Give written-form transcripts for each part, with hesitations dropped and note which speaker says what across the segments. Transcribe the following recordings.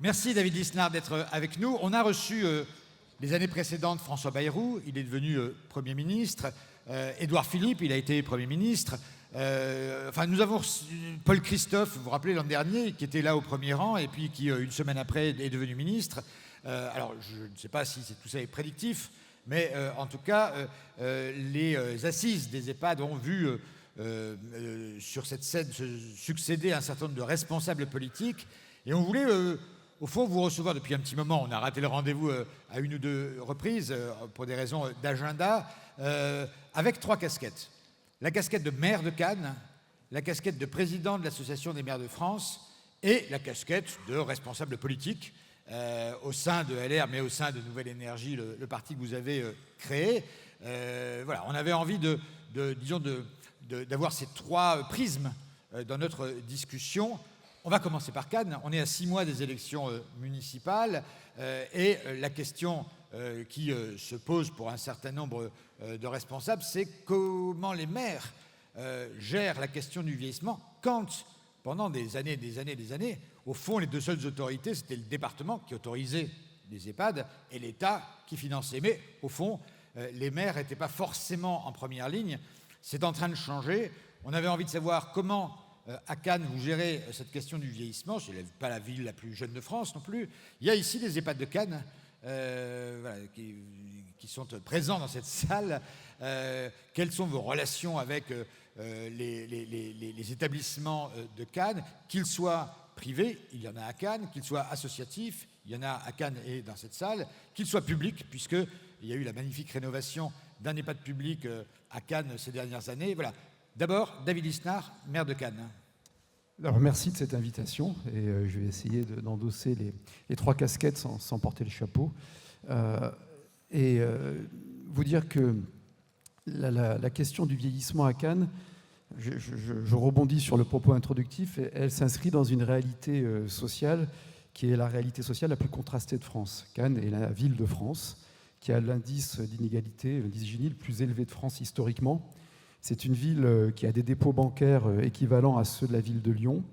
Speaker 1: Merci David Lisnard d'être avec nous. On a reçu les années précédentes François Bayrou, il est devenu Premier ministre. Édouard Philippe, il a été Premier ministre. Nous avons reçu Paul Christophe, vous vous rappelez l'an dernier, qui était là au premier rang et puis qui, une semaine après, est devenu ministre. Alors, je ne sais pas si tout ça est prédictif, mais en tout cas, les assises des EHPAD ont vu sur cette scène se succéder un certain nombre de responsables politiques. Et on voulait, au fond, vous recevoir depuis un petit moment. On a raté le rendez-vous à une ou deux reprises pour des raisons d'agenda, avec 3 casquettes. La casquette de maire de Cannes, la casquette de président de l'Association des maires de France et la casquette de responsable politique au sein de LR, mais au sein de Nouvelle Énergie, le parti que vous avez créé. Voilà, on avait envie d'avoir ces 3 prismes dans notre discussion. On va commencer par Cannes. On est à 6 mois des élections municipales et la question qui se pose pour un certain nombre de responsables, c'est comment les maires gèrent la question du vieillissement quand, pendant des années, au fond, les 2 seules autorités, c'était le département qui autorisait les EHPAD et l'État qui finançait. Mais au fond, les maires n'étaient pas forcément en première ligne. C'est en train de changer. On avait envie de savoir comment, à Cannes, vous gérez cette question du vieillissement. Ce n'est pas la ville la plus jeune de France non plus. Il y a ici des EHPAD de Cannes qui sont présents dans cette salle. Quelles sont vos relations avec les établissements de Cannes, qu'ils soient privés, il y en a à Cannes, qu'ils soient associatifs, il y en a à Cannes et dans cette salle, qu'ils soient publics, puisqu'il y a eu la magnifique rénovation d'un EHPAD public à Cannes ces dernières années. Voilà. D'abord, David Lisnard, maire de Cannes.
Speaker 2: Alors, merci de cette invitation et je vais essayer d'endosser les 3 casquettes sans porter le chapeau. Vous dire que la question du vieillissement à Cannes, je rebondis sur le propos introductif, elle s'inscrit dans une réalité sociale qui est la réalité sociale la plus contrastée de France. Cannes est la ville de France qui a l'indice d'inégalité, l'indice Gini le plus élevé de France historiquement. C'est une ville qui a des dépôts bancaires équivalents à ceux de la ville de Lyon,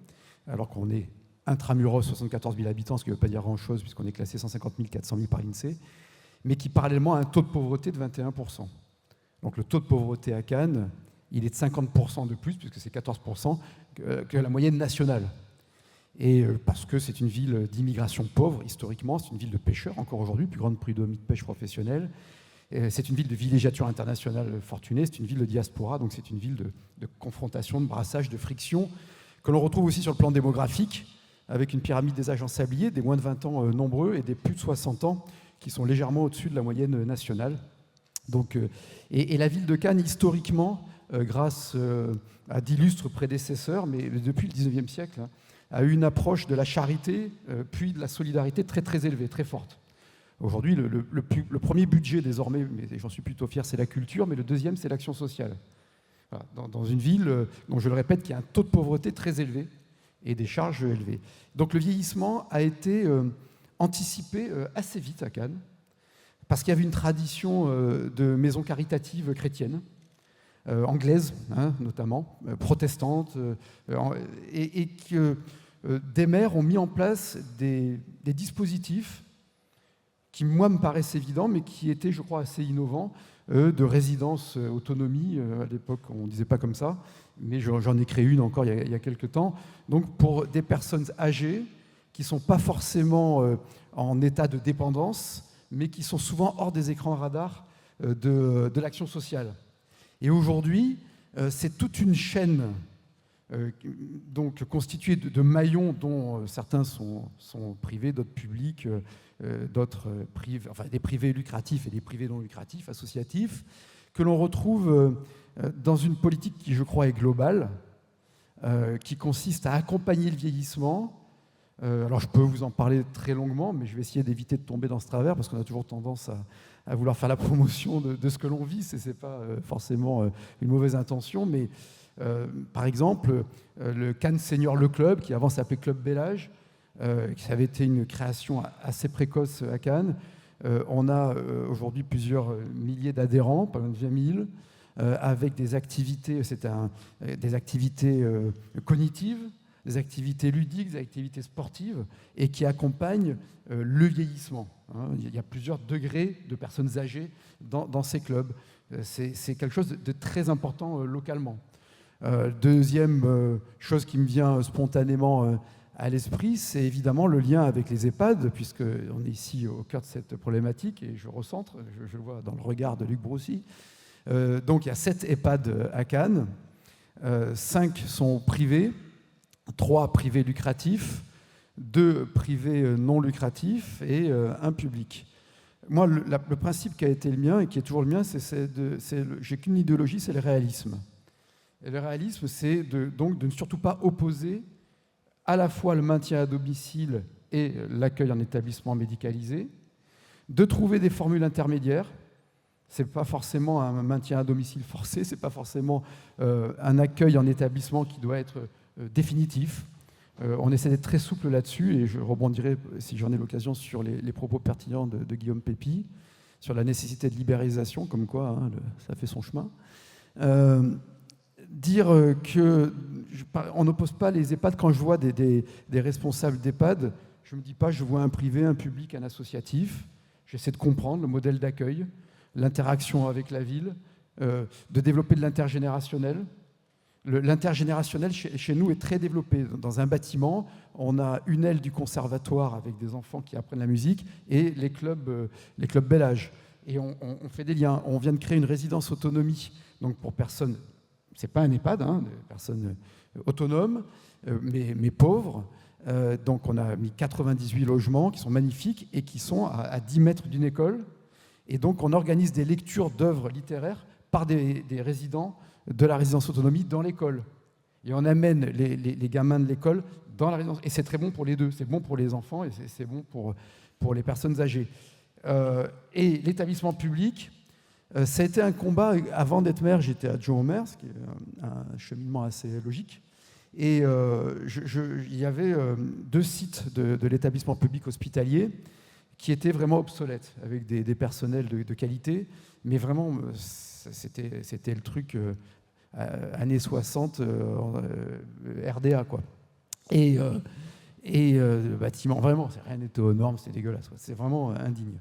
Speaker 2: alors qu'on est intramuros 74 000 habitants, ce qui ne veut pas dire grand-chose puisqu'on est classé 150 000, 400 000 par l'INSEE, mais qui parallèlement a un taux de pauvreté de 21%. Donc le taux de pauvreté à Cannes, il est de 50% de plus, puisque c'est 14% que la moyenne nationale. Et parce que c'est une ville d'immigration pauvre, historiquement, c'est une ville de pêcheurs, encore aujourd'hui, plus grande prud'homme de pêche professionnelle. C'est une ville de villégiature internationale fortunée, c'est une ville de diaspora, donc c'est une ville de confrontation, de brassage, de friction, que l'on retrouve aussi sur le plan démographique, avec une pyramide des âges ensabliers, des moins de 20 ans nombreux et des plus de 60 ans qui sont légèrement au-dessus de la moyenne nationale. Donc, et la ville de Cannes, historiquement, grâce à d'illustres prédécesseurs, mais depuis le 19e siècle, a eu une approche de la charité, puis de la solidarité très très élevée, très forte. Aujourd'hui, le premier budget désormais, mais j'en suis plutôt fier, c'est la culture, mais le deuxième, c'est l'action sociale. Voilà, dans une ville dont, je le répète, qui a un taux de pauvreté très élevé et des charges élevées. Donc le vieillissement a été anticipé assez vite à Cannes, parce qu'il y avait une tradition de maisons caritatives chrétiennes, anglaises notamment, protestantes, et que des maires ont mis en place des dispositifs qui, moi, me paraissent évidents, mais qui étaient, je crois, assez innovants, de résidence autonomie. À l'époque, on ne disait pas comme ça, mais j'en ai créé une encore il y a quelques temps. Donc, pour des personnes âgées qui ne sont pas forcément en état de dépendance, mais qui sont souvent hors des écrans radars de l'action sociale. Et aujourd'hui, c'est toute une chaîne donc constituée de maillons dont certains sont privés, d'autres publics, d'autres privés, enfin des privés lucratifs et des privés non lucratifs, associatifs, que l'on retrouve dans une politique qui, je crois, est globale, qui consiste à accompagner le vieillissement. Alors je peux vous en parler très longuement, mais je vais essayer d'éviter de tomber dans ce travers, parce qu'on a toujours tendance à vouloir faire la promotion de ce que l'on vit. Ce n'est pas forcément une mauvaise intention, mais par exemple, le Cannes Senior Le Club, qui avant s'appelait Club Bel Âge, qui avait été une création assez précoce à Cannes. On a aujourd'hui plusieurs milliers d'adhérents, pas loin de 20 000, avec des activités, des activités cognitives, des activités ludiques, des activités sportives, et qui accompagnent le vieillissement. Hein. Il y a plusieurs degrés de personnes âgées dans ces clubs. C'est quelque chose de très important localement. Deuxième chose qui me vient spontanément à l'esprit, c'est évidemment le lien avec les EHPAD, puisqu'on est ici au cœur de cette problématique, et je recentre, je le vois dans le regard de Luc Broussy. Donc il y a 7 EHPAD à Cannes, 5 sont privés, 3 privés lucratifs, 2 privés non lucratifs et 1 public. Moi, le principe qui a été le mien et qui est toujours le mien, j'ai qu'une idéologie, c'est le réalisme. Et le réalisme, c'est donc de ne surtout pas opposer à la fois le maintien à domicile et l'accueil en établissement médicalisé, de trouver des formules intermédiaires. Ce n'est pas forcément un maintien à domicile forcé, ce n'est pas forcément un accueil en établissement qui doit être définitif. On essaie d'être très souple là-dessus, et je rebondirai, si j'en ai l'occasion, sur les propos pertinents de Guillaume Pépi, sur la nécessité de libéralisation, comme quoi hein, ça fait son chemin. Dire qu'on n'oppose pas les EHPAD, quand je vois des responsables d'EHPAD, je ne me dis pas je vois un privé, un public, un associatif. J'essaie de comprendre le modèle d'accueil, l'interaction avec la ville, de développer de l'intergénérationnel. L'intergénérationnel chez nous est très développé. Dans un bâtiment, on a une aile du conservatoire avec des enfants qui apprennent la musique et les clubs bel âge. Et on fait des liens. On vient de créer une résidence autonomie, donc pour personnes, c'est pas un EHPAD, hein, personnes autonomes, mais pauvres. Donc on a mis 98 logements qui sont magnifiques et qui sont à 10 mètres d'une école. Et donc on organise des lectures d'œuvres littéraires par des résidents de la résidence autonomie dans l'école. Et on amène les gamins de l'école dans la résidence. Et c'est très bon pour les deux. C'est bon pour les enfants et c'est bon pour les personnes âgées. Et l'établissement public, ça a été un combat. Avant d'être maire, j'étais adjoint au maire, ce qui est un cheminement assez logique. Et il y avait 2 sites de l'établissement public hospitalier qui étaient vraiment obsolètes, avec des personnels de qualité. Mais vraiment, c'était le truc... années 60, RDA, quoi. Et le bâtiment, vraiment, rien n'était aux normes, c'était dégueulasse, quoi. C'est vraiment indigne.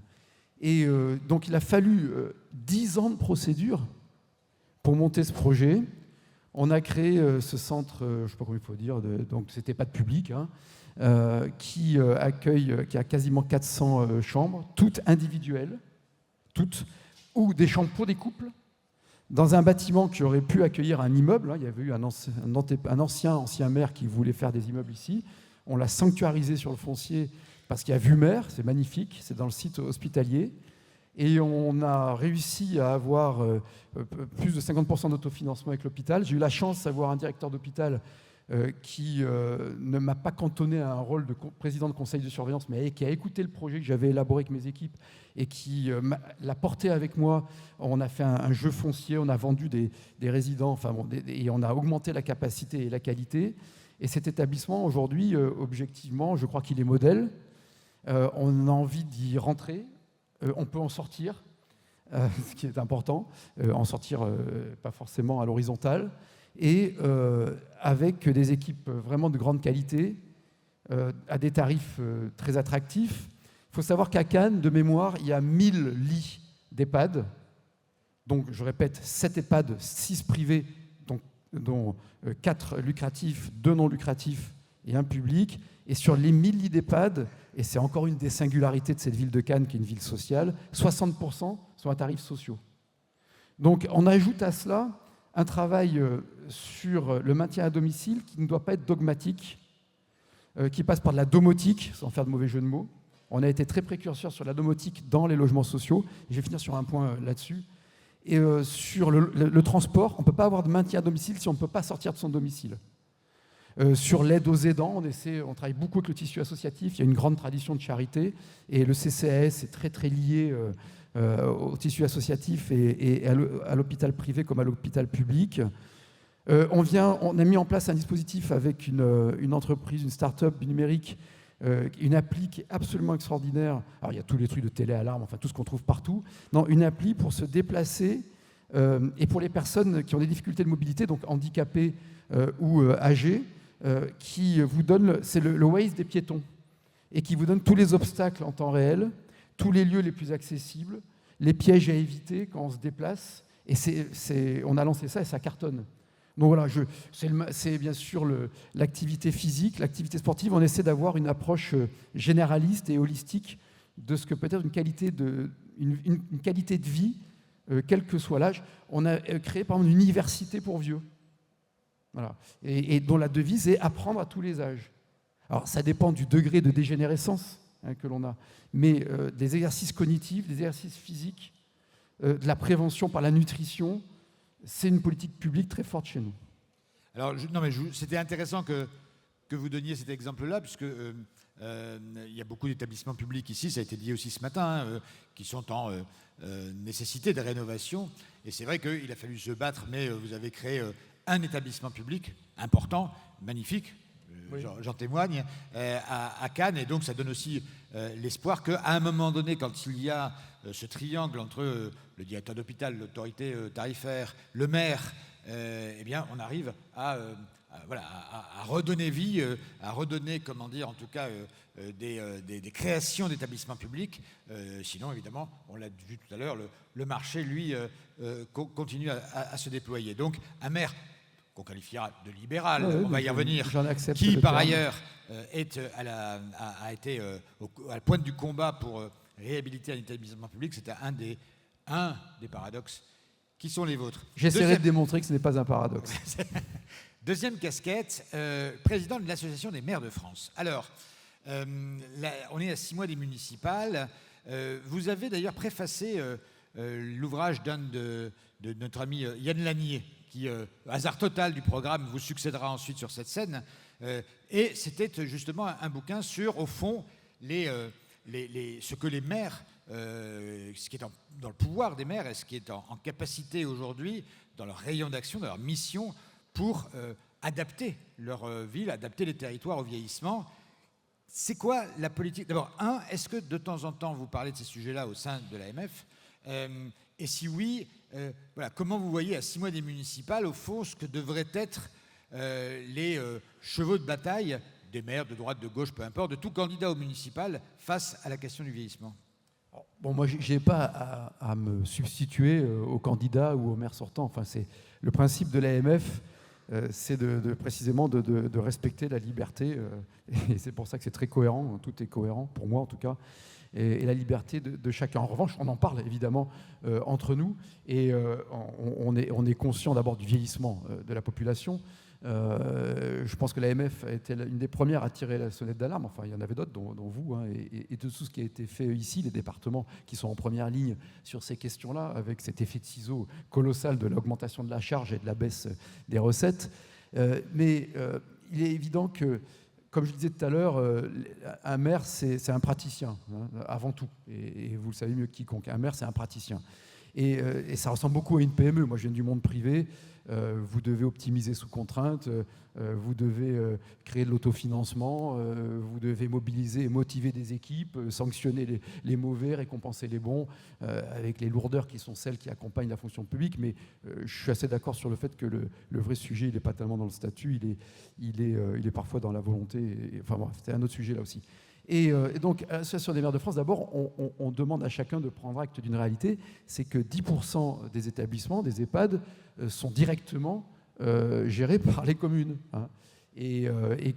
Speaker 2: Et donc, il a fallu 10 ans de procédure pour monter ce projet. On a créé ce centre, je ne sais pas comment il faut dire, donc c'était pas de public, hein, qui a quasiment 400 chambres, toutes individuelles, ou des chambres pour des couples, dans un bâtiment qui aurait pu accueillir un immeuble. Il y avait eu un ancien maire qui voulait faire des immeubles ici. On l'a sanctuarisé sur le foncier parce qu'il y a vue mer, c'est magnifique, c'est dans le site hospitalier. Et on a réussi à avoir plus de 50% d'autofinancement avec l'hôpital. J'ai eu la chance d'avoir un directeur d'hôpital qui ne m'a pas cantonné à un rôle de président de conseil de surveillance, mais qui a écouté le projet que j'avais élaboré avec mes équipes et qui l'a porté avec moi. On a fait un jeu foncier, on a vendu des résidents, enfin bon, et on a augmenté la capacité et la qualité. Et cet établissement, aujourd'hui, objectivement, je crois qu'il est modèle. On a envie d'y rentrer. On peut en sortir, ce qui est important, en sortir pas forcément à l'horizontale, et avec des équipes vraiment de grande qualité, à des tarifs très attractifs. Il faut savoir qu'à Cannes, de mémoire, il y a 1000 lits d'EHPAD, donc je répète, 7 EHPAD, 6 privés, dont 4 lucratifs, 2 non lucratifs et 1 public. Et sur les 1000 lits d'EHPAD, et c'est encore une des singularités de cette ville de Cannes, qui est une ville sociale, 60% sont à tarifs sociaux. Donc on ajoute à cela un travail sur le maintien à domicile qui ne doit pas être dogmatique, qui passe par de la domotique, sans faire de mauvais jeu de mots. On a été très précurseurs sur la domotique dans les logements sociaux. Je vais finir sur un point là-dessus. Et sur le transport, on ne peut pas avoir de maintien à domicile si on ne peut pas sortir de son domicile. Sur l'aide aux aidants, on travaille beaucoup avec le tissu associatif. Il y a une grande tradition de charité. Et le CCAS est très, très lié au tissu associatif et à l'hôpital privé comme à l'hôpital public. On a mis en place un dispositif avec une entreprise, une start-up numérique, une appli qui est absolument extraordinaire. Alors, il y a tous les trucs de téléalarme, enfin tout ce qu'on trouve partout. Non, une appli pour se déplacer et pour les personnes qui ont des difficultés de mobilité, donc handicapées ou âgées, qui vous donne, c'est le Waze des piétons, et qui vous donne tous les obstacles en temps réel, tous les lieux les plus accessibles, les pièges à éviter quand on se déplace. Et on a lancé ça et ça cartonne. Donc voilà, c'est bien sûr l'activité physique, l'activité sportive. On essaie d'avoir une approche généraliste et holistique de ce que peut être une qualité de vie, quel que soit l'âge. On a créé par exemple une université pour vieux, voilà, et dont la devise est apprendre à tous les âges. Alors ça dépend du degré de dégénérescence que l'on a, mais des exercices cognitifs, des exercices physiques, de la prévention par la nutrition, c'est une politique publique très forte chez nous.
Speaker 1: Alors, c'était intéressant que vous donniez cet exemple-là, puisque il y a beaucoup d'établissements publics ici, ça a été dit aussi ce matin, qui sont en nécessité de rénovation. Et c'est vrai qu'il a fallu se battre, mais vous avez créé un établissement public important, magnifique, oui. J'en témoigne, à Cannes. Et donc, ça donne aussi l'espoir qu'à un moment donné, quand il y a ce triangle entre le directeur d'hôpital, l'autorité tarifaire, le maire, eh bien, on arrive à redonner vie, à redonner, comment dire, en tout cas, des créations d'établissements publics. Sinon, évidemment, on l'a vu tout à l'heure, le marché, lui, continue à se déployer. Donc, un maire qu'on qualifiera de libéral, on va y revenir, qui, par ailleurs, a été à la pointe du combat pour réhabiliter un établissement public, c'était un des paradoxes qui sont les vôtres.
Speaker 2: J'essaierai de démontrer que ce n'est pas un paradoxe.
Speaker 1: Deuxième casquette, président de l'Association des maires de France. Alors, on est à 6 mois des municipales. Vous avez d'ailleurs préfacé l'ouvrage de notre ami Yann Lanier, qui, hasard total du programme, vous succédera ensuite sur cette scène. Et c'était justement un bouquin sur, au fond, ce que les maires, ce qui est dans le pouvoir des maires et ce qui est en capacité aujourd'hui, dans leur rayon d'action, dans leur mission, pour adapter leur ville, adapter les territoires au vieillissement. C'est quoi la politique? D'abord, est-ce que de temps en temps vous parlez de ces sujets-là au sein de l'AMF? Et si oui, comment vous voyez à 6 mois des municipales, au fond, ce que devraient être les chevaux de bataille des maires, de droite, de gauche, peu importe, de tout candidat au municipal face à la question du vieillissement?
Speaker 2: Bon, moi, je n'ai pas à me substituer au candidat ou au maire sortant. Enfin, c'est le principe de l'AMF, c'est précisément de respecter la liberté. Et c'est pour ça que c'est très cohérent. Tout est cohérent, pour moi en tout cas. Et la liberté de chacun. En revanche, on en parle évidemment entre nous. Et on est conscient d'abord du vieillissement de la population. Je pense que l'AMF a été une des premières à tirer la sonnette d'alarme. Enfin, il y en avait d'autres, dont vous, hein, et de tout ce qui a été fait ici, les départements qui sont en première ligne sur ces questions-là, avec cet effet de ciseau colossal de l'augmentation de la charge et de la baisse des recettes. Mais il est évident que, comme je le disais tout à l'heure, un maire, c'est un praticien, hein, avant tout. Et vous le savez mieux que quiconque. Un maire, c'est un praticien. Et ça ressemble beaucoup à une PME. Moi, je viens du monde privé. Vous devez optimiser sous contrainte, vous devez créer de l'autofinancement, vous devez mobiliser et motiver des équipes, sanctionner les mauvais, récompenser les bons, avec les lourdeurs qui sont celles qui accompagnent la fonction publique. Mais je suis assez d'accord sur le fait que le vrai sujet, il n'est pas tellement dans le statut, il est parfois dans la volonté. Enfin bon, c'était un autre sujet là aussi. Et donc, à l'Association des maires de France, d'abord, on demande à chacun de prendre acte d'une réalité, c'est que 10% des établissements, des EHPAD, sont directement gérés par les communes. Hein. Et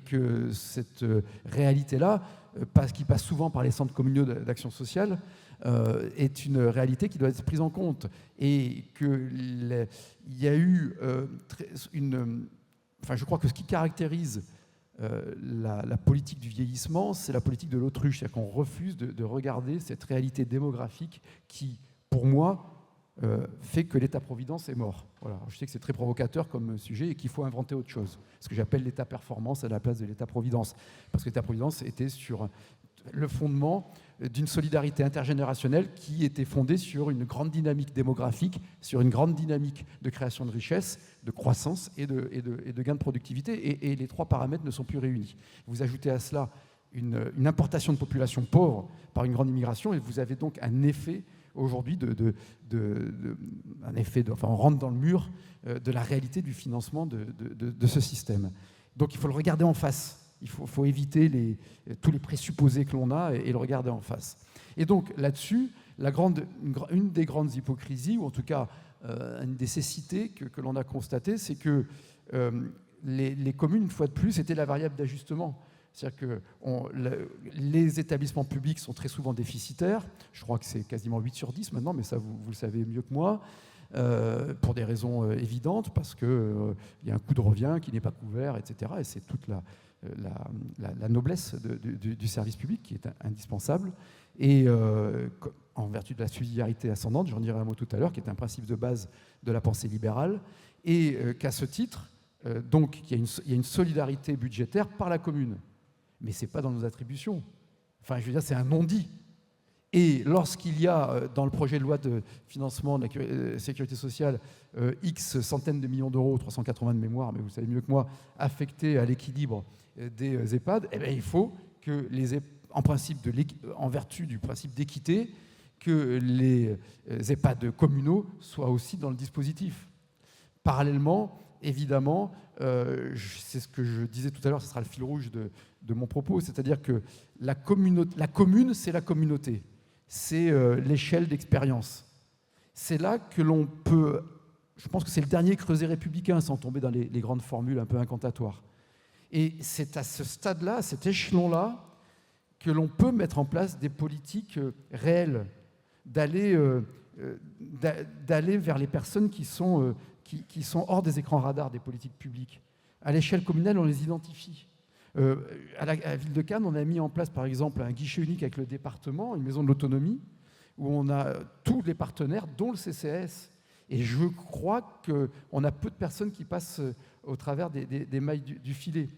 Speaker 2: que cette réalité-là, qui passe souvent par les centres communaux d'action sociale, est une réalité qui doit être prise en compte. Et qu'il y a eu Enfin, je crois que ce qui caractérise la politique du vieillissement, c'est la politique de l'autruche. C'est-à-dire qu'on refuse de regarder cette réalité démographique qui, pour moi, fait que l'État-providence est mort. Voilà. Je sais que c'est très provocateur comme sujet et qu'il faut inventer autre chose. Ce que j'appelle l'État-performance à la place de l'État-providence. Parce que l'État-providence était sur le fondement d'une solidarité intergénérationnelle qui était fondée sur une grande dynamique démographique, sur une grande dynamique de création de richesse, de croissance et de gain de productivité. Et les trois paramètres ne sont plus réunis. Vous ajoutez à cela une importation de population pauvre par une grande immigration et vous avez donc un effet aujourd'hui on rentre dans le mur de la réalité du financement de ce système. Donc il faut le regarder en face. Il faut éviter tous les présupposés que l'on a et le regarder en face. Et donc là-dessus, une des grandes hypocrisies, ou en tout cas une des cécités que l'on a constatées, c'est que les communes, une fois de plus, étaient la variable d'ajustement. C'est-à-dire que les établissements publics sont très souvent déficitaires. Je crois que c'est quasiment 8 sur 10 maintenant, mais ça, vous le savez mieux que moi, pour des raisons évidentes, parce qu'il y a un coût de revient qui n'est pas couvert, etc. Et c'est toute la noblesse du service public qui est indispensable. Et en vertu de la subsidiarité ascendante, j'en dirai un mot tout à l'heure, qui est un principe de base de la pensée libérale, et qu'à ce titre, donc, il y a une solidarité budgétaire par la commune. Mais ce n'est pas dans nos attributions. Enfin, je veux dire, c'est un non-dit. Et lorsqu'il y a, dans le projet de loi de financement de la sécurité sociale, X centaines de millions d'euros, 380 de mémoire, mais vous savez mieux que moi, affectés à l'équilibre des EHPAD, eh bien, il faut que en vertu du principe d'équité, que les EHPAD communaux soient aussi dans le dispositif. Parallèlement, évidemment, c'est ce que je disais tout à l'heure, ce sera le fil rouge de mon propos, c'est-à-dire que la commune, c'est la communauté, c'est l'échelle d'expérience. C'est là que l'on peut, je pense que c'est le dernier creuset républicain, sans tomber dans les grandes formules un peu incantatoires. Et c'est à ce stade-là, à cet échelon-là, que l'on peut mettre en place des politiques réelles, d'aller vers les personnes qui sont hors des écrans radars des politiques publiques. À l'échelle communale, on les identifie. À la ville de Cannes, on a mis en place, par exemple, un guichet unique avec le département, une maison de l'autonomie, où on a tous les partenaires, dont le CCAS. Et je crois qu'on a peu de personnes qui passent au travers des mailles du filet.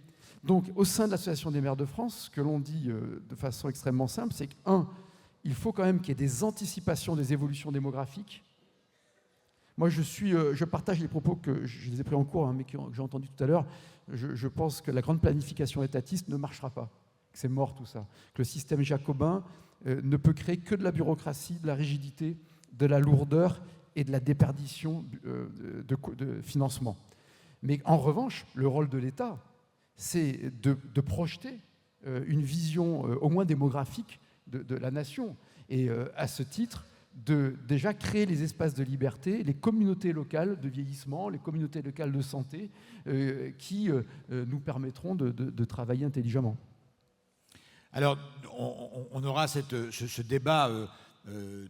Speaker 2: Donc, au sein de l'Association des maires de France, ce que l'on dit de façon extrêmement simple, c'est il faut quand même qu'il y ait des anticipations des évolutions démographiques. Moi, je partage les propos que je les ai pris en cours, mais que j'ai entendus tout à l'heure. Je pense que la grande planification étatiste ne marchera pas, que c'est mort tout ça, que le système jacobin ne peut créer que de la bureaucratie, de la rigidité, de la lourdeur et de la déperdition de financement. Mais en revanche, le rôle de l'État, c'est de projeter une vision au moins démographique de la nation. Et à ce titre, de déjà créer les espaces de liberté, les communautés locales de vieillissement, les communautés locales de santé, qui nous permettront de travailler intelligemment.
Speaker 1: Alors, on aura ce débat,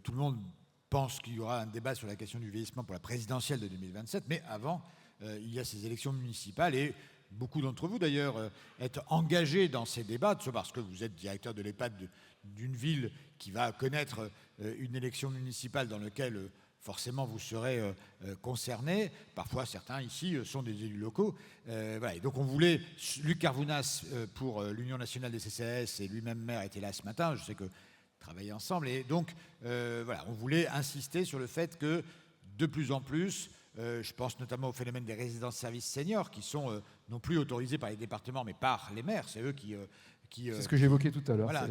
Speaker 1: tout le monde pense qu'il y aura un débat sur la question du vieillissement pour la présidentielle de 2027, mais avant, il y a ces élections municipales et beaucoup d'entre vous, d'ailleurs, êtes engagés dans ces débats, soit parce que vous êtes directeur de l'EHPAD d'une ville qui va connaître une élection municipale dans laquelle forcément vous serez concernés. Parfois, certains ici sont des élus locaux. Voilà. Et donc, on voulait... Luc Carvounas, pour l'Union nationale des CCAS, et lui-même maire, était là ce matin. Je sais que travailler ensemble. Et donc, voilà, on voulait insister sur le fait que, de plus en plus, je pense notamment au phénomène des résidences-services seniors, qui sont non plus autorisées par les départements, mais par les maires. C'est eux qui
Speaker 2: c'est ce que j'évoquais tout à l'heure.
Speaker 1: Voilà,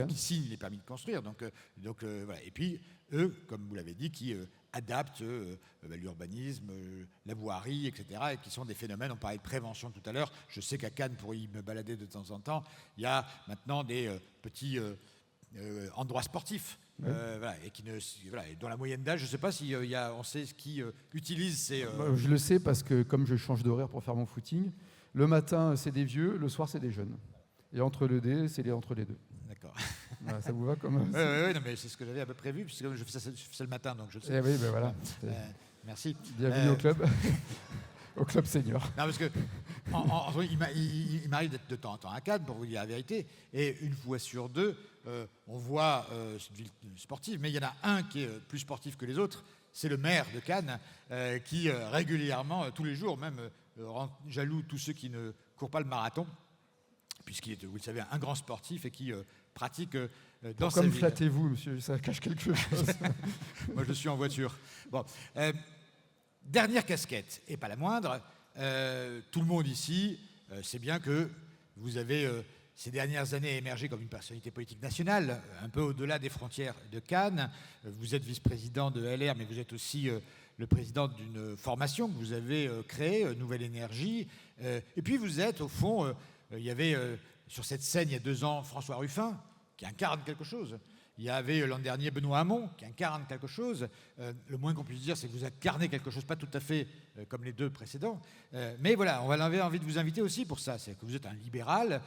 Speaker 1: qui signent les permis de construire. Donc, voilà. Et puis, eux, comme vous l'avez dit, qui adaptent l'urbanisme, la voirie, etc., et qui sont des phénomènes, on parlait de prévention tout à l'heure. Je sais qu'à Cannes, pour y me balader de temps en temps, il y a maintenant des petits endroits sportifs. Oui. Voilà, et dans la moyenne d'âge, je ne sais pas si on sait qui utilise ces...
Speaker 2: Je le sais parce que comme je change d'horaire pour faire mon footing, le matin c'est des vieux, le soir c'est des jeunes. Et entre le D, c'est entre les deux.
Speaker 1: D'accord.
Speaker 2: Voilà, ça vous va comme...
Speaker 1: Oui, non, mais c'est ce que j'avais à peu près prévu, puisque je fais ça le matin, donc je le sais.
Speaker 2: Oui, ben voilà.
Speaker 1: Merci.
Speaker 2: Bienvenue au club. Au club senior. Non,
Speaker 1: parce que il m'arrive d'être de temps en temps à Cannes, pour vous dire la vérité, et une fois sur deux, on voit cette ville sportive, mais il y en a un qui est plus sportif que les autres, c'est le maire de Cannes, qui régulièrement, tous les jours même, rend jaloux tous ceux qui ne courent pas le marathon, puisqu'il est, vous le savez, un grand sportif et qui pratique dans sa ville.
Speaker 2: Comme flattez-vous, monsieur, ça cache quelque chose.
Speaker 1: Moi, je suis en voiture. Bon, dernière casquette, et pas la moindre, tout le monde ici sait bien que vous avez ces dernières années émergé comme une personnalité politique nationale, un peu au-delà des frontières de Cannes. Vous êtes vice-président de LR, mais vous êtes aussi le président d'une formation que vous avez créée, Nouvelle Énergie. Et puis vous êtes, au fond, il y avait sur cette scène, il y a 2 ans, François Ruffin, qui incarne quelque chose. Il y avait l'an dernier Benoît Hamon, qui incarne quelque chose. Le moins qu'on puisse dire, c'est que vous incarnez quelque chose, pas tout à fait comme les 2 précédents. Mais voilà, on avait envie de vous inviter aussi pour ça. C'est que vous êtes un libéral,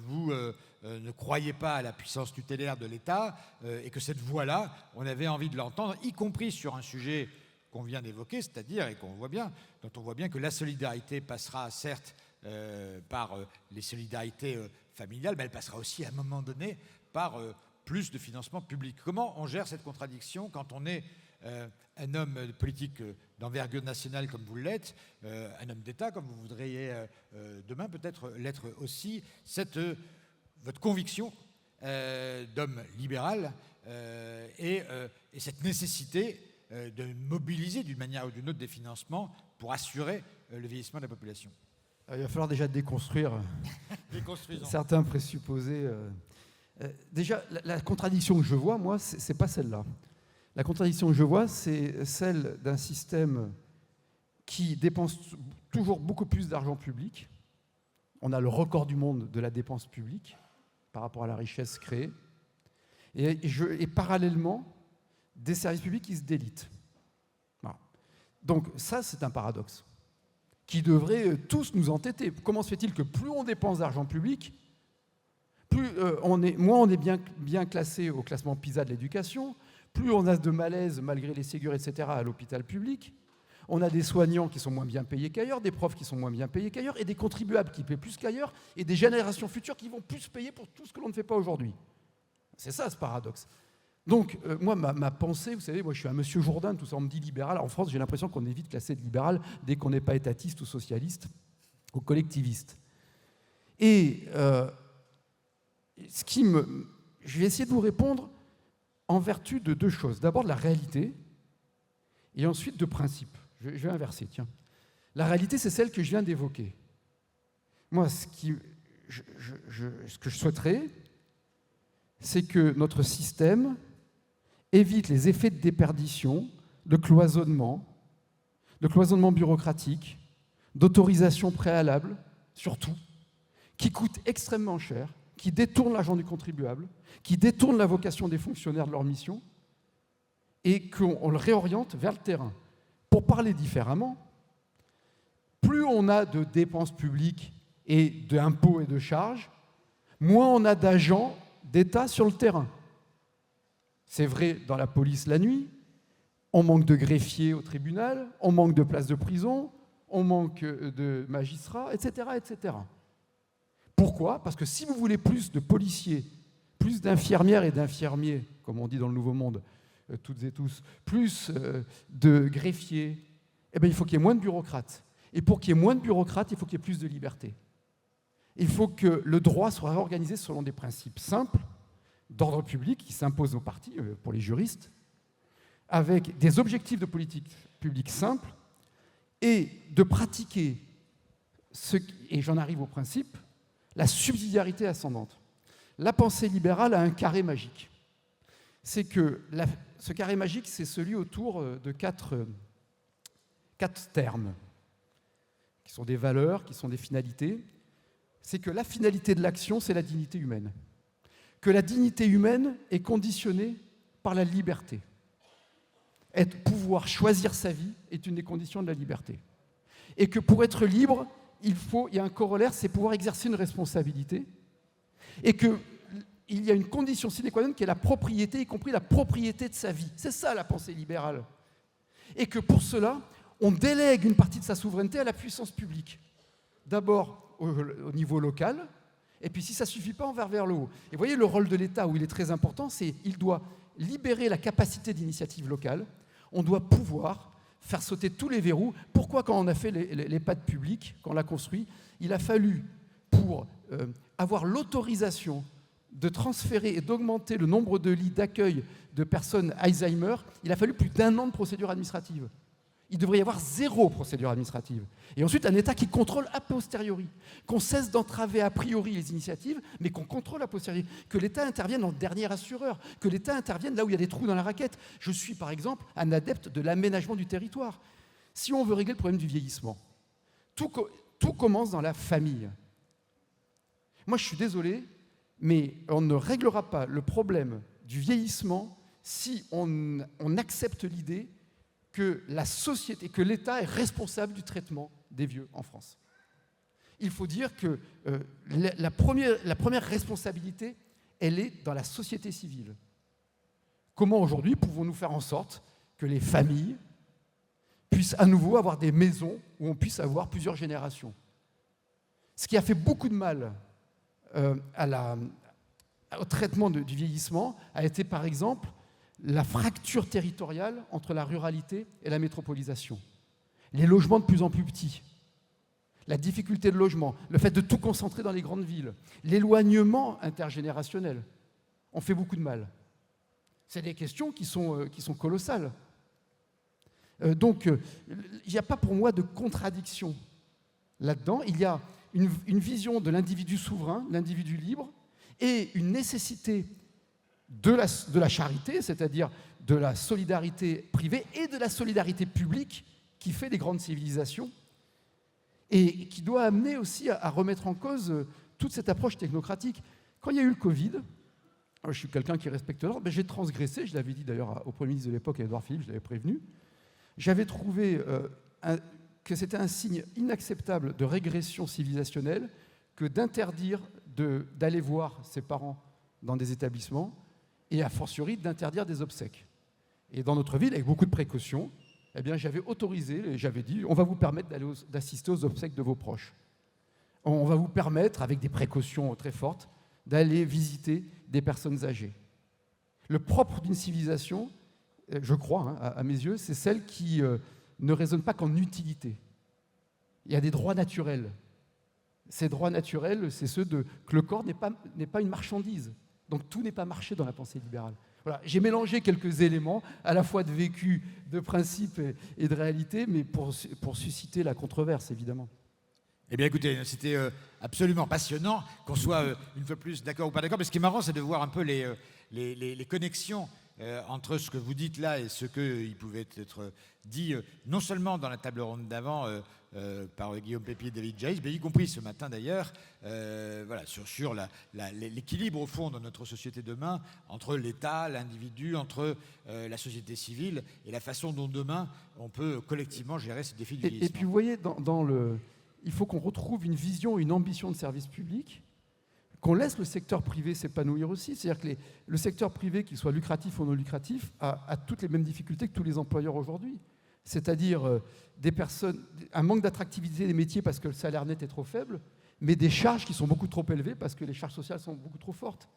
Speaker 1: vous ne croyez pas à la puissance tutélaire de l'État, et que cette voix-là, on avait envie de l'entendre, y compris sur un sujet qu'on vient d'évoquer, c'est-à-dire, et dont on voit bien que la solidarité passera certes par les solidarités familiales, mais elle passera aussi à un moment donné par plus de financement public. Comment on gère cette contradiction quand on est un homme politique d'envergure nationale comme vous l'êtes, un homme d'État comme vous voudriez demain peut-être l'être aussi, votre conviction d'homme libéral et cette nécessité de mobiliser d'une manière ou d'une autre des financements pour assurer le vieillissement de la population?
Speaker 2: Il va falloir déjà déconstruire certains présupposés. Déjà, la contradiction que je vois, moi, c'est pas celle-là. La contradiction que je vois, c'est celle d'un système qui dépense toujours beaucoup plus d'argent public. On a le record du monde de la dépense publique par rapport à la richesse créée. Et parallèlement, des services publics qui se délitent. Voilà. Donc ça, c'est un paradoxe qui devrait tous nous entêter. Comment se fait-il que plus on dépense d'argent public, moins on est bien classé au classement PISA de l'éducation, plus on a de malaise, malgré les Ségur, etc., à l'hôpital public, on a des soignants qui sont moins bien payés qu'ailleurs, des profs qui sont moins bien payés qu'ailleurs, et des contribuables qui paient plus qu'ailleurs, et des générations futures qui vont plus payer pour tout ce que l'on ne fait pas aujourd'hui. C'est ça, ce paradoxe. Donc, moi, ma pensée, vous savez, moi, je suis un monsieur Jourdain, tout ça, on me dit libéral. En France, j'ai l'impression qu'on est vite classé de libéral dès qu'on n'est pas étatiste ou socialiste ou collectiviste. Et je vais essayer de vous répondre en vertu de 2 choses. D'abord, de la réalité, et ensuite de principe. Je vais inverser, tiens. La réalité, c'est celle que je viens d'évoquer. Moi, ce que je souhaiterais, c'est que notre système évite les effets de déperdition, de cloisonnement bureaucratique, d'autorisation préalable, surtout, qui coûtent extrêmement cher, qui détournent l'argent du contribuable, qui détournent la vocation des fonctionnaires de leur mission, et qu'on le réoriente vers le terrain. Pour parler différemment, plus on a de dépenses publiques et d'impôts et de charges, moins on a d'agents d'État sur le terrain. C'est vrai dans la police la nuit, on manque de greffiers au tribunal, on manque de places de prison, on manque de magistrats, etc., etc. Pourquoi ? Parce que si vous voulez plus de policiers, plus d'infirmières et d'infirmiers, comme on dit dans le Nouveau Monde, toutes et tous, plus de greffiers, eh bien, il faut qu'il y ait moins de bureaucrates. Et pour qu'il y ait moins de bureaucrates, il faut qu'il y ait plus de liberté. Il faut que le droit soit réorganisé selon des principes simples, d'ordre public, qui s'imposent aux partis, pour les juristes, avec des objectifs de politique publique simples, et de pratiquer, et j'en arrive au principe, la subsidiarité ascendante. La pensée libérale a un carré magique. C'est que ce carré magique, c'est celui autour de quatre termes, qui sont des valeurs, qui sont des finalités. C'est que la finalité de l'action, c'est la dignité humaine. Que la dignité humaine est conditionnée par la liberté. Pouvoir choisir sa vie est une des conditions de la liberté. Et que pour être libre, il y a un corollaire, c'est pouvoir exercer une responsabilité. Et qu'il y a une condition sine qua non qui est la propriété, y compris la propriété de sa vie. C'est ça la pensée libérale. Et que pour cela, on délègue une partie de sa souveraineté à la puissance publique. D'abord au niveau local, et puis si ça ne suffit pas, on va vers le haut. Et vous voyez, le rôle de l'État, où il est très important, c'est qu'il doit libérer la capacité d'initiative locale. On doit pouvoir faire sauter tous les verrous. Pourquoi, quand on a fait l'EHPAD public, quand on l'a construit, il a fallu, pour avoir l'autorisation de transférer et d'augmenter le nombre de lits d'accueil de personnes Alzheimer, il a fallu plus d'1 an de procédure administrative. Il devrait y avoir 0 procédure administrative. Et ensuite, un État qui contrôle a posteriori, qu'on cesse d'entraver a priori les initiatives, mais qu'on contrôle a posteriori, que l'État intervienne en dernier assureur, que l'État intervienne là où il y a des trous dans la raquette. Je suis, par exemple, un adepte de l'aménagement du territoire. Si on veut régler le problème du vieillissement, tout commence dans la famille. Moi, je suis désolé, mais on ne réglera pas le problème du vieillissement si on accepte l'idée que la société, que l'État est responsable du traitement des vieux en France. Il faut dire que la première responsabilité, elle est dans la société civile. Comment aujourd'hui pouvons-nous faire en sorte que les familles puissent à nouveau avoir des maisons où on puisse avoir plusieurs générations? Ce qui a fait beaucoup de mal au traitement du vieillissement a été, par exemple, la fracture territoriale entre la ruralité et la métropolisation. Les logements de plus en plus petits, la difficulté de logement, le fait de tout concentrer dans les grandes villes, l'éloignement intergénérationnel ont fait beaucoup de mal. C'est des questions qui sont colossales. Donc, il n'y a pas pour moi de contradiction là-dedans. Il y a une vision de l'individu souverain, l'individu libre, et une nécessité de la charité, c'est-à-dire de la solidarité privée et de la solidarité publique qui fait les grandes civilisations et qui doit amener aussi à remettre en cause toute cette approche technocratique. Quand il y a eu le Covid, je suis quelqu'un qui respecte l'ordre, mais j'ai transgressé, je l'avais dit d'ailleurs au Premier ministre de l'époque, Édouard Philippe, je l'avais prévenu, j'avais trouvé que c'était un signe inacceptable de régression civilisationnelle que d'interdire d'aller voir ses parents dans des établissements et a fortiori d'interdire des obsèques. Et dans notre ville, avec beaucoup de précautions, eh bien, j'avais autorisé, j'avais dit, on va vous permettre d'assister aux obsèques de vos proches. On va vous permettre, avec des précautions très fortes, d'aller visiter des personnes âgées. Le propre d'une civilisation, je crois, à mes yeux, c'est celle qui ne raisonne pas qu'en utilité. Il y a des droits naturels. Ces droits naturels, c'est ceux que le corps n'est pas une marchandise. Donc tout n'est pas marché dans la pensée libérale. Voilà. J'ai mélangé quelques éléments, à la fois de vécu, de principe et de réalité, mais pour susciter la controverse, évidemment.
Speaker 1: Eh bien écoutez, c'était absolument passionnant, qu'on soit une fois plus d'accord ou pas d'accord, mais ce qui est marrant, c'est de voir un peu les connexions entre ce que vous dites là et ce qui pouvait être dit, non seulement dans la table ronde d'avant par Guillaume Pepy et David Jaïs, mais y compris ce matin d'ailleurs, voilà, sur l'équilibre au fond de notre société demain entre l'État, l'individu, entre la société civile et la façon dont demain on peut collectivement gérer ces défis du vieillissement.
Speaker 2: Et puis vous voyez, il faut qu'on retrouve une vision, une ambition de service public, qu'on laisse le secteur privé s'épanouir aussi. C'est-à-dire que le secteur privé, qu'il soit lucratif ou non lucratif, a toutes les mêmes difficultés que tous les employeurs aujourd'hui. C'est-à-dire un manque d'attractivité des métiers parce que le salaire net est trop faible, mais des charges qui sont beaucoup trop élevées parce que les charges sociales sont beaucoup trop fortes.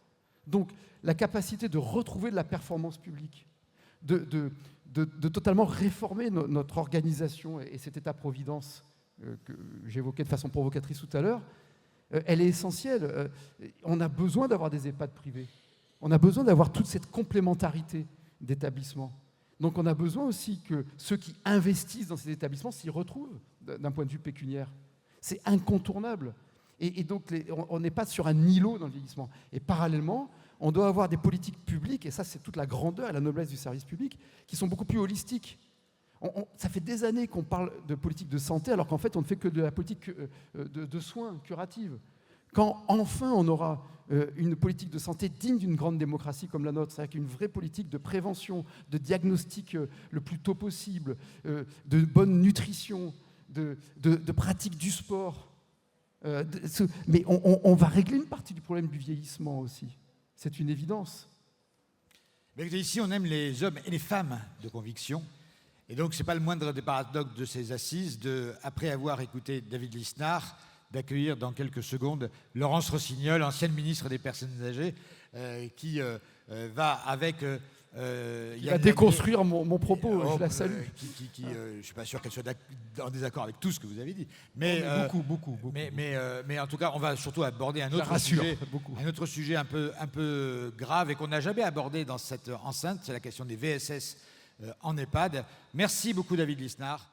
Speaker 2: Donc la capacité de retrouver de la performance publique, de totalement réformer notre organisation et cet État-providence que j'évoquais de façon provocatrice tout à l'heure, elle est essentielle. On a besoin d'avoir des EHPAD privés. On a besoin d'avoir toute cette complémentarité d'établissements. Donc on a besoin aussi que ceux qui investissent dans ces établissements s'y retrouvent d'un point de vue pécuniaire. C'est incontournable. Et donc on n'est pas sur un îlot dans le vieillissement. Et parallèlement, on doit avoir des politiques publiques, et ça c'est toute la grandeur et la noblesse du service public, qui sont beaucoup plus holistiques. Ça fait des années qu'on parle de politique de santé, alors qu'en fait, on ne fait que de la politique de soins curative. Quand enfin on aura une politique de santé digne d'une grande démocratie comme la nôtre, c'est-à-dire une vraie politique de prévention, de diagnostic le plus tôt possible, de bonne nutrition, de pratique du sport. Mais on va régler une partie du problème du vieillissement aussi. C'est une évidence.
Speaker 1: Mais ici, on aime les hommes et les femmes de conviction. Et donc, ce n'est pas le moindre des paradoxes de ces assises, après avoir écouté David Lisnard, d'accueillir dans quelques secondes Laurence Rossignol, ancienne ministre des Personnes âgées, qui va avec...
Speaker 2: il va déconstruire mon propos, je la salue.
Speaker 1: Je ne suis pas sûr qu'elle soit en désaccord avec tout ce que vous avez dit. Mais,
Speaker 2: beaucoup.
Speaker 1: Mais en tout cas, on va surtout aborder un autre sujet un peu grave et qu'on n'a jamais abordé dans cette enceinte, c'est la question des VSS en EHPAD. Merci beaucoup David Lisnard.